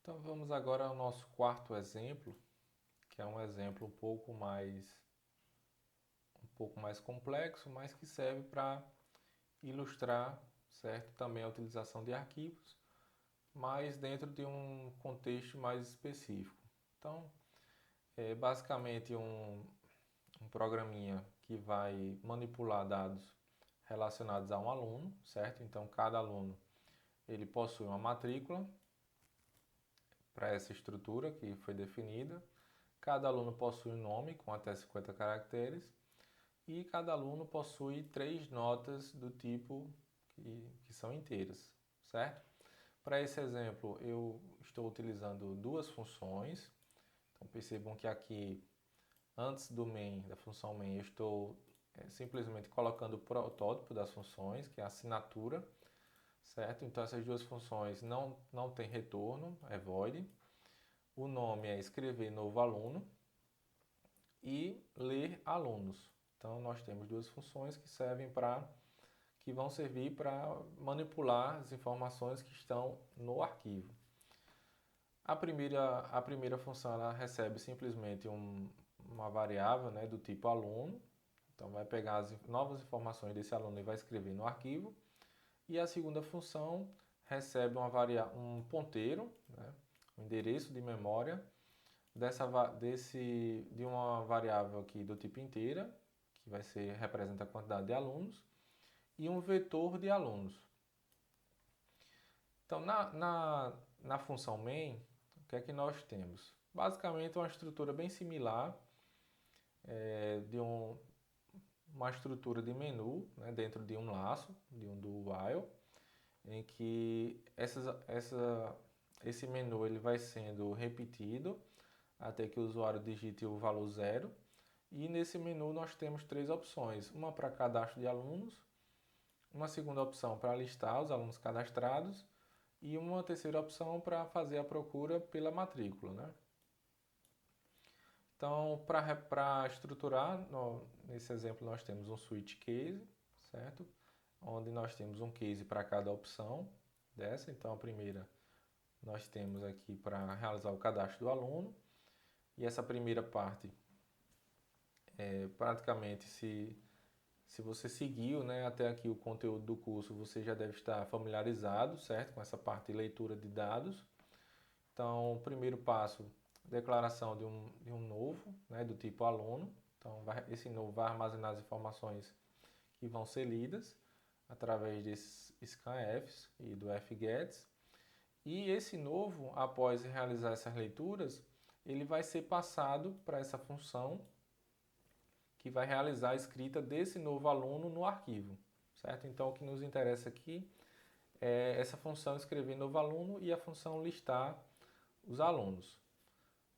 Então vamos agora ao nosso quarto exemplo, que é um exemplo um pouco mais complexo, mas que serve para ilustrar, certo, também a utilização de arquivos, mas dentro de um contexto mais específico. Então, é basicamente um programinha que vai manipular dados relacionados a um aluno, certo? Então, cada aluno ele possui uma matrícula para essa estrutura que foi definida. Cada aluno possui um nome com até 50 caracteres e cada aluno possui três notas do tipo que são inteiras, certo? Para esse exemplo, eu estou utilizando duas funções. Então percebam que aqui, antes do main, da função main, eu estou simplesmente colocando o protótipo das funções, que é a assinatura, certo? Então essas duas funções não têm retorno, é void. O nome é escrever novo aluno e ler alunos. Então nós temos duas funções que vão servir para manipular as informações que estão no arquivo. A primeira função ela recebe simplesmente uma variável, né, do tipo aluno. Então vai pegar as novas informações desse aluno e vai escrever no arquivo. E a segunda função recebe um ponteiro, né, um endereço de memória de uma variável aqui do tipo inteira, que representa a quantidade de alunos, e um vetor de alunos. Então, na função main, o que é que nós temos? Basicamente, uma estrutura bem similar de uma estrutura de menu, né, dentro de um laço, de um do while, em que esse menu ele vai sendo repetido até que o usuário digite o valor zero. E nesse menu nós temos três opções, uma para cadastro de alunos, uma segunda opção para listar os alunos cadastrados e uma terceira opção para fazer a procura pela matrícula, né? Então, para estruturar, nesse exemplo nós temos um switch case, certo? Onde nós temos um case para cada opção dessa. Então, a primeira nós temos aqui para realizar o cadastro do aluno. E essa primeira parte, praticamente, se você seguiu, né, até aqui o conteúdo do curso, você já deve estar familiarizado, certo? Com essa parte de leitura de dados. Então, o primeiro passo, declaração de um novo, né, do tipo aluno. Então, esse novo vai armazenar as informações que vão ser lidas através desses scanfs e do fgets. E esse novo, após realizar essas leituras, ele vai ser passado para essa função que vai realizar a escrita desse novo aluno no arquivo, certo? Então, o que nos interessa aqui é essa função escrever novo aluno e a função listar os alunos,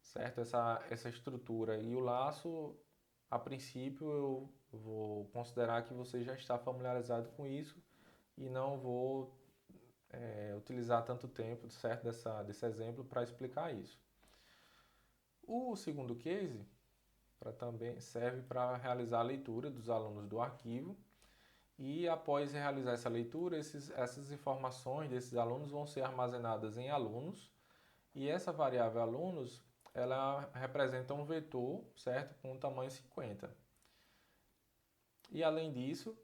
certo? Essa estrutura e o laço, a princípio, eu vou considerar que você já está familiarizado com isso e não vou utilizar tanto tempo, certo, desse exemplo para explicar isso. O segundo case também serve para realizar a leitura dos alunos do arquivo e após realizar essa leitura, essas informações desses alunos vão ser armazenadas em alunos e essa variável alunos ela representa um vetor, certo, com tamanho 50. E além disso,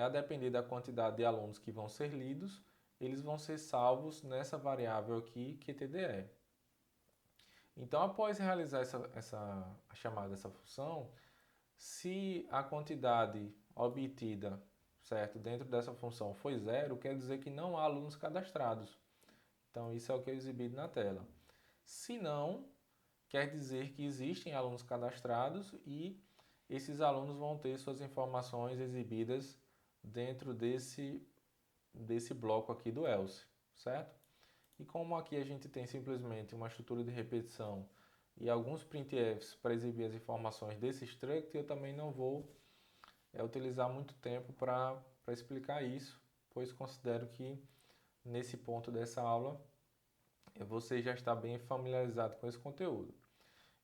a depender da quantidade de alunos que vão ser lidos, eles vão ser salvos nessa variável aqui, QTDE. Então, após realizar a chamada dessa função, se a quantidade obtida, certo, dentro dessa função foi zero, quer dizer que não há alunos cadastrados. Então, isso é o que é exibido na tela. Se não, quer dizer que existem alunos cadastrados e esses alunos vão ter suas informações exibidas dentro desse bloco aqui do else, certo? E como aqui a gente tem simplesmente uma estrutura de repetição e alguns printfs para exibir as informações desse struct, eu também não vou utilizar muito tempo para explicar isso, pois considero que nesse ponto dessa aula você já está bem familiarizado com esse conteúdo.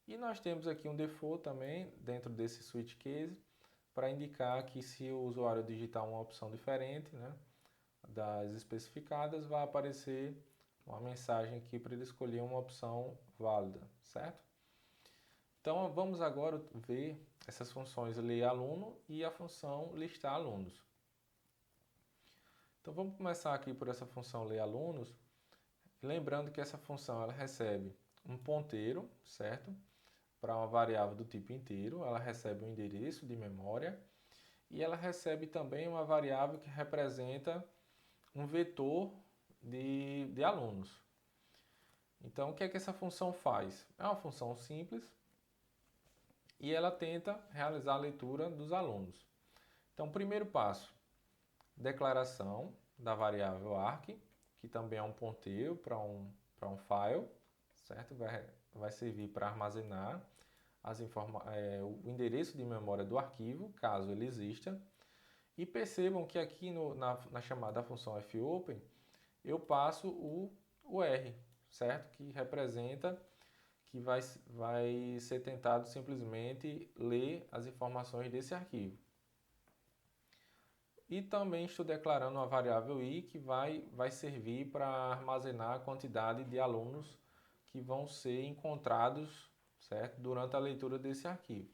E nós temos aqui um default também dentro desse switch case para indicar que se o usuário digitar uma opção diferente, né, das especificadas, vai aparecer uma mensagem aqui para ele escolher uma opção válida, certo? Então, vamos agora ver essas funções ler aluno e a função listar alunos. Então, vamos começar aqui por essa função ler alunos, lembrando que essa função ela recebe um ponteiro, certo? Para uma variável do tipo inteiro, ela recebe um endereço de memória e ela recebe também uma variável que representa um vetor de alunos. Então, o que é que essa função faz? É uma função simples e ela tenta realizar a leitura dos alunos. Então, primeiro passo, declaração da variável arc, que também é um ponteiro para um file, certo? Vai servir para armazenar o endereço de memória do arquivo, caso ele exista. E percebam que aqui na chamada da função fopen, eu passo o R, certo? Que representa que vai ser tentado simplesmente ler as informações desse arquivo. E também estou declarando uma variável i que vai servir para armazenar a quantidade de alunos que vão ser encontrados, certo? Durante a leitura desse arquivo.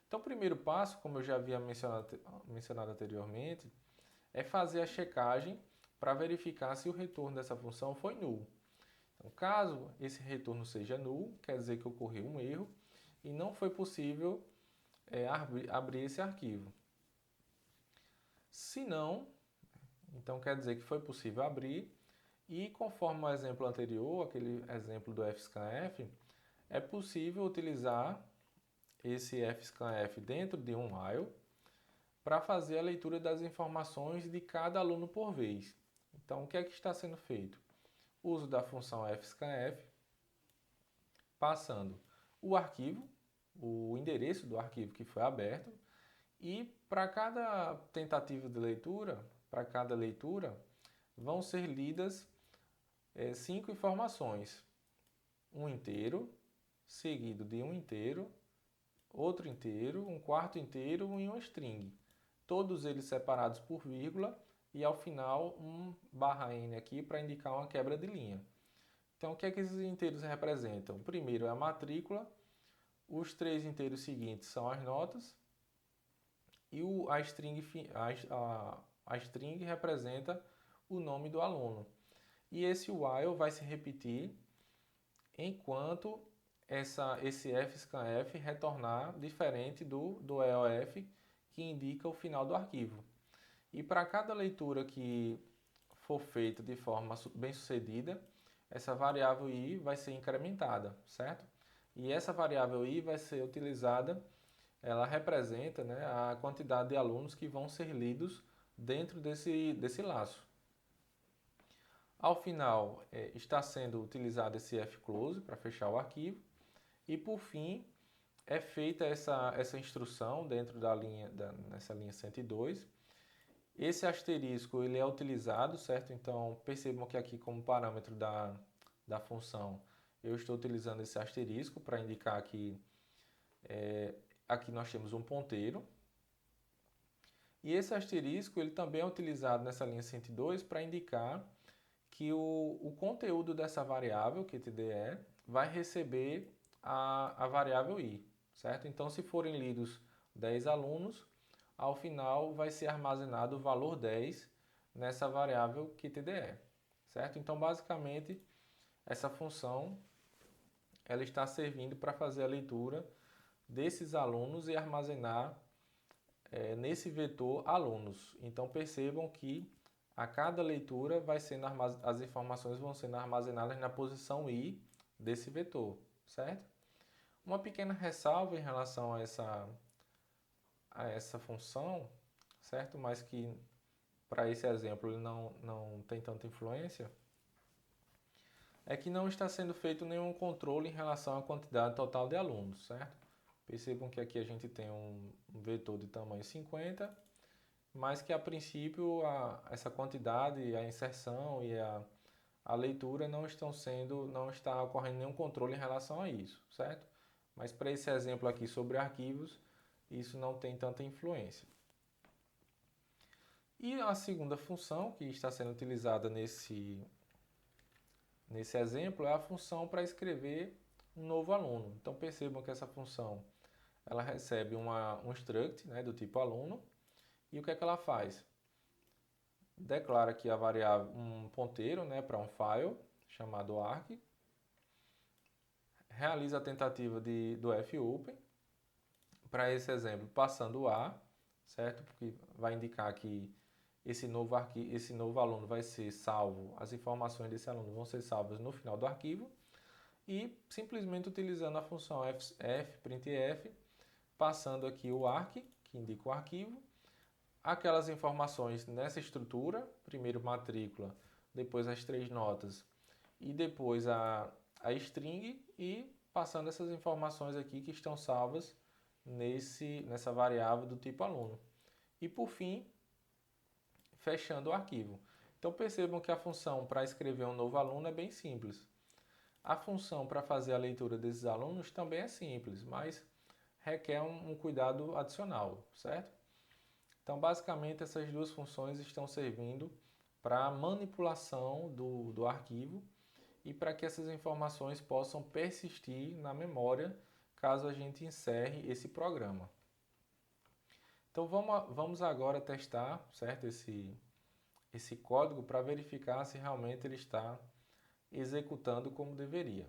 Então, o primeiro passo, como eu já havia mencionado anteriormente, é fazer a checagem para verificar se o retorno dessa função foi nulo. Então, caso esse retorno seja nulo, quer dizer que ocorreu um erro e não foi possível abrir esse arquivo. Se não, então quer dizer que foi possível abrir e conforme o exemplo anterior, aquele exemplo do fscanf, é possível utilizar esse fscanf dentro de um while para fazer a leitura das informações de cada aluno por vez. Então, o que é que está sendo feito? O uso da função fscanf, passando o arquivo, o endereço do arquivo que foi aberto, e para cada tentativa de leitura, para cada leitura, vão ser lidas 5 informações. Um inteiro, seguido de um inteiro, outro inteiro, um quarto inteiro e uma string. Todos eles separados por vírgula e ao final um /n aqui para indicar uma quebra de linha. Então o que é que esses inteiros representam? O primeiro é a matrícula, os 3 inteiros seguintes são as notas e a string representa o nome do aluno. E esse while vai se repetir enquanto esse fscanf retornar diferente do EOF, que indica o final do arquivo. E para cada leitura que for feita de forma bem sucedida, essa variável i vai ser incrementada, certo? E essa variável i vai ser utilizada, ela representa, né, a quantidade de alunos que vão ser lidos dentro desse laço. Ao final, está sendo utilizado esse fclose para fechar o arquivo. E por fim, é feita essa instrução dentro nessa linha 102. Esse asterisco ele é utilizado, certo? Então percebam que aqui como parâmetro da função eu estou utilizando esse asterisco para indicar que aqui nós temos um ponteiro. E esse asterisco ele também é utilizado nessa linha 102 para indicar que o conteúdo dessa variável, QTDE, vai receber a variável i, certo? Então, se forem lidos 10 alunos, ao final vai ser armazenado o valor 10 nessa variável QTDE, certo? Então, basicamente, essa função ela está servindo para fazer a leitura desses alunos e armazenar nesse vetor alunos. Então, percebam que a cada leitura as informações vão sendo armazenadas na posição i desse vetor, certo? Uma pequena ressalva em relação a essa função, certo? Mas que para esse exemplo ele não tem tanta influência, é que não está sendo feito nenhum controle em relação à quantidade total de alunos, certo? Percebam que aqui a gente tem um vetor de tamanho 50, mas que a princípio essa quantidade, a inserção e a leitura não está ocorrendo nenhum controle em relação a isso, certo? Mas para esse exemplo aqui sobre arquivos, isso não tem tanta influência. E a segunda função que está sendo utilizada nesse exemplo, é a função para escrever um novo aluno. Então percebam que essa função ela recebe um struct, né, do tipo aluno, e o que é que ela faz? Declara aqui a variável um ponteiro, né, para um file chamado arc, realiza a tentativa do fopen, para esse exemplo passando o A, certo? Porque vai indicar que esse novo aluno vai ser salvo, as informações desse aluno vão ser salvas no final do arquivo, e simplesmente utilizando a função fprintf, passando aqui o arc, que indica o arquivo, aquelas informações nessa estrutura, primeiro matrícula, depois as 3 notas e depois a string, e passando essas informações aqui que estão salvas nessa variável do tipo aluno. E por fim, fechando o arquivo. Então percebam que a função para escrever um novo aluno é bem simples. A função para fazer a leitura desses alunos também é simples, mas requer um cuidado adicional, certo? Então, basicamente, essas duas funções estão servindo para a manipulação do arquivo e para que essas informações possam persistir na memória caso a gente encerre esse programa. Então, vamos agora testar, certo? Esse código para verificar se realmente ele está executando como deveria.